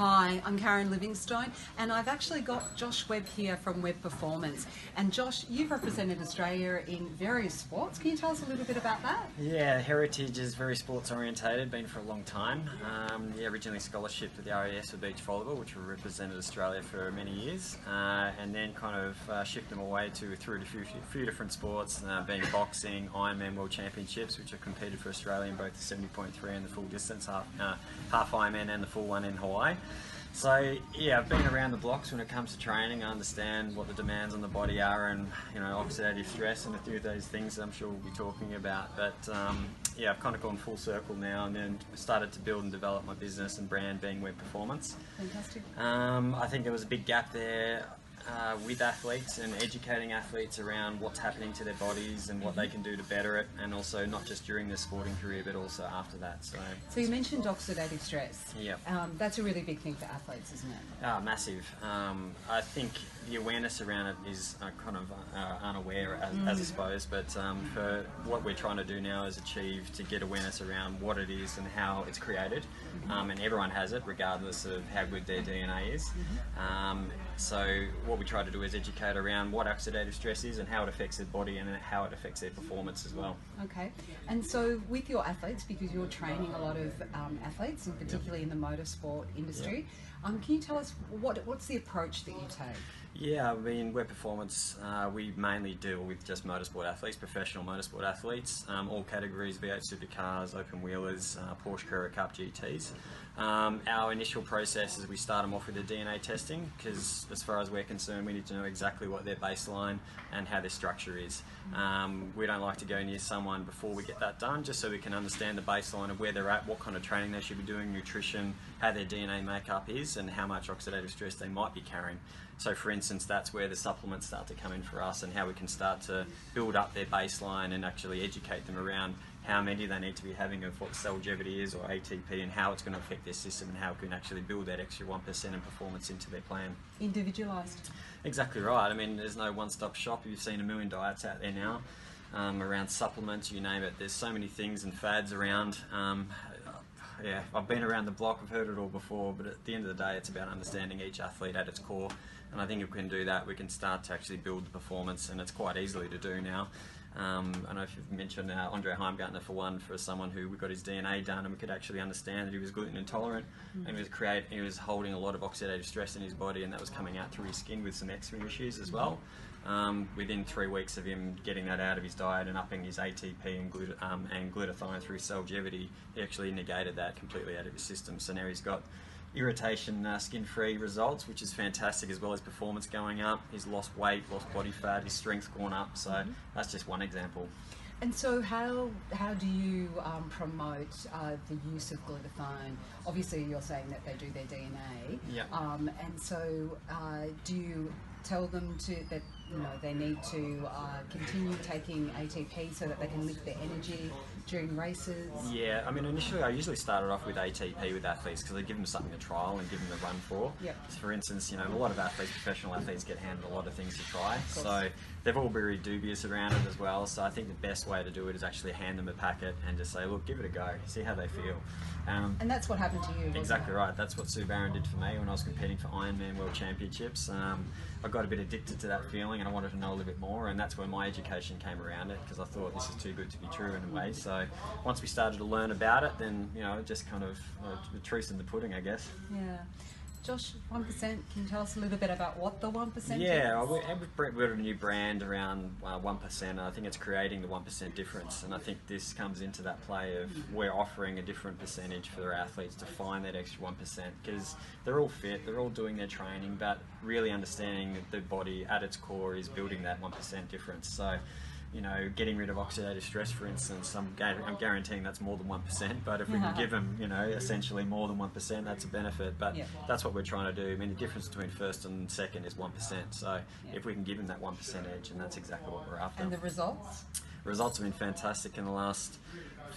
Hi, I'm Karen Livingstone, and I've actually got Josh Webb here from Webb Performance. And Josh, you've represented Australia in various sports. Can you tell us a little bit about that? Yeah, heritage is very sports orientated, been for a long time. Originally scholarship with the RAS for beach volleyball, which represented Australia for many years, and then kind of shifted them away through a few different sports, being boxing, Ironman World Championships, which have competed for Australia in both the 70.3 and the full distance, half Ironman and the full one in Hawaii. So yeah, I've been around the blocks when it comes to training. I understand what the demands on the body are, and oxidative stress and a few of those things that I'm sure we'll be talking about. But yeah, I've kind of gone full circle now, and then started to build and develop my business and brand, being Webb Performance. Fantastic. I think there was a big gap there with athletes and educating athletes around what's happening to their bodies and what they can do to better it, and also not just during their sporting career but also after that. So you mentioned oxidative stress. Yeah. That's a really big thing for athletes, isn't it? Massive. I think the awareness around it is kind of unaware, as I suppose, but for what we're trying to do now is achieve to get awareness around what it is and how it's created, and everyone has it regardless of how good their DNA is. So what we try to do is educate around what oxidative stress is and how it affects their body and how it affects their performance as well. Okay, and so with your athletes, because you're training a lot of athletes, and particularly in the motorsport industry, can you tell us what's the approach that you take? Yeah, I mean, Webb Performance, we mainly deal with just motorsport athletes, professional motorsport athletes, all categories, V8 supercars, open wheelers, Porsche Carrera Cup GTs. Our initial process is we start them off with the DNA testing, because as far as we're concerned, we need to know exactly what their baseline and how their structure is. We don't like to go near someone before we get that done, just so we can understand the baseline of where they're at, what kind of training they should be doing, nutrition, how their DNA makeup is, and how much oxidative stress they might be carrying. So for instance, that's where the supplements start to come in for us, and how we can start to build up their baseline and actually educate them around how many they need to be having of what Cellgevity is, or ATP, and how it's going to affect their system, and how it can actually build that extra 1% in performance into their plan. Individualised. Exactly right. I mean, there's no one-stop shop. You've seen a million diets out there now, around supplements, you name it. There's so many things and fads around. Yeah, I've been around the block, I've heard it all before, but at the end of the day, it's about understanding each athlete at its core. And I think if we can do that, we can start to actually build the performance, and it's quite easily to do now. I don't know if you've mentioned Andre Heimgartner, for one, for someone who we got his DNA done, and we could actually understand that he was gluten intolerant, and he was holding a lot of oxidative stress in his body, and that was coming out through his skin with some eczema issues as well. Within 3 weeks of him getting that out of his diet and upping his ATP and glutathione through Cellgevity, he actually negated that completely out of his system. So now he's got irritation, skin-free results, which is fantastic, as well as performance going up. He's lost weight, lost body fat, his strength's gone up. So that's just one example. And so how do you promote the use of glutathione? Obviously you're saying that they do their DNA. Yeah. And so do you tell them that they need to continue taking ATP so that they can lift their energy during races? Yeah, I mean, initially I usually started off with ATP with athletes, because I give them something to trial and give them a run for. Yep. For instance, a lot of athletes, professional athletes, get handed a lot of things to try, so they've all very dubious around it as well. So I think the best way to do it is actually hand them a packet and just say, look, give it a go, see how they feel. And that's what happened to you, wasn't Exactly it? right. That's what Sue Barron did for me when I was competing for Ironman World Championships. I got a bit addicted to that feeling, and I wanted to know a little bit more, and that's where my education came around it, because I thought this is too good to be true in a way. So once we started to learn about it, then it just kind of the truth's in the pudding, I guess. Yeah. Josh, 1%, can you tell us a little bit about what the 1% is? Yeah, we've built a new brand around 1%, and I think it's creating the 1% difference, and I think this comes into that play of we're offering a different percentage for our athletes to find that extra 1%, because they're all fit, they're all doing their training, but really understanding that the body at its core is building that 1% difference. So getting rid of oxidative stress, for instance, I'm guaranteeing that's more than 1%, but if we can give them, essentially more than 1%, that's a benefit. But that's what we're trying to do. I mean, the difference between first and second is 1%. So if we can give them that 1% edge, and that's exactly what we're after. And the results? Results have been fantastic in the last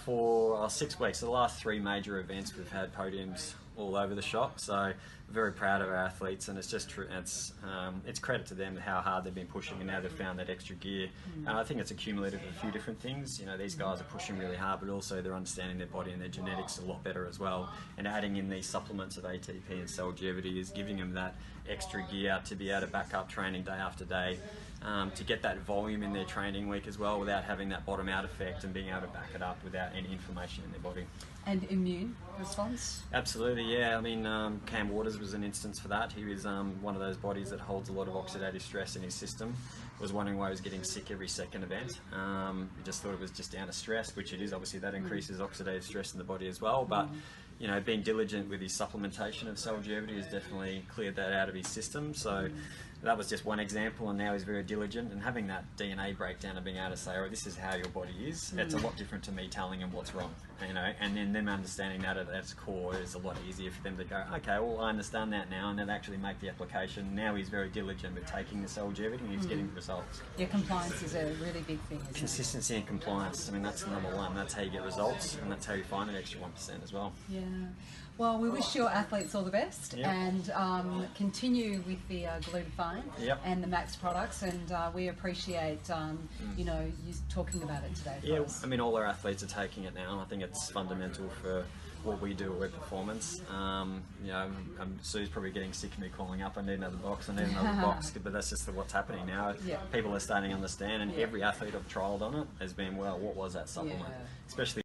6 weeks. So the last 3 major events, we've had podiums all over the shop. So very proud of our athletes, and it's just true. It's credit to them how hard they've been pushing, and now they've found that extra gear. And I think it's accumulated of a few different things. You know, these guys are pushing really hard, but also they're understanding their body and their genetics a lot better as well. And adding in these supplements of ATP and Cellgevity is giving them that extra gear to be able to back up training day after day, to get that volume in their training week as well, without having that bottom out effect, and being able to back it up without any inflammation in their body. And immune response? Absolutely, yeah. I mean, Cam Waters was an instance for that. He was one of those bodies that holds a lot of oxidative stress in his system. Was wondering why he was getting sick every second event. He just thought it was just down to stress, which it is. Obviously, that increases oxidative stress in the body as well. But you know, being diligent with his supplementation of Cellgevity has definitely cleared that out of his system. So that was just one example, and now he's very diligent, and having that DNA breakdown and being able to say, oh, this is how your body is, it's a lot different to me telling him what's wrong, you know, and then them understanding that at its core is a lot easier for them to go, okay, well, I understand that now, and then actually make the application. Now he's very diligent with taking the Cellgevity, and he's getting results. Yeah, compliance is a really big thing, isn't Consistency and compliance, I mean, that's number one. That's how you get results, and that's how you find an extra 1% as well. Yeah. Well, we wish your athletes all the best, and continue with the Glutathione and the Max products, and we appreciate you know, you talking about it today. Yeah, I mean, all our athletes are taking it now, and I think it's fundamental for what we do at Webb Performance. You know, Sue's probably getting sick of me calling up, I need another box, but that's just what's happening now. People are starting to understand, and every athlete I've trialled on it has been, well, what was that supplement? Especially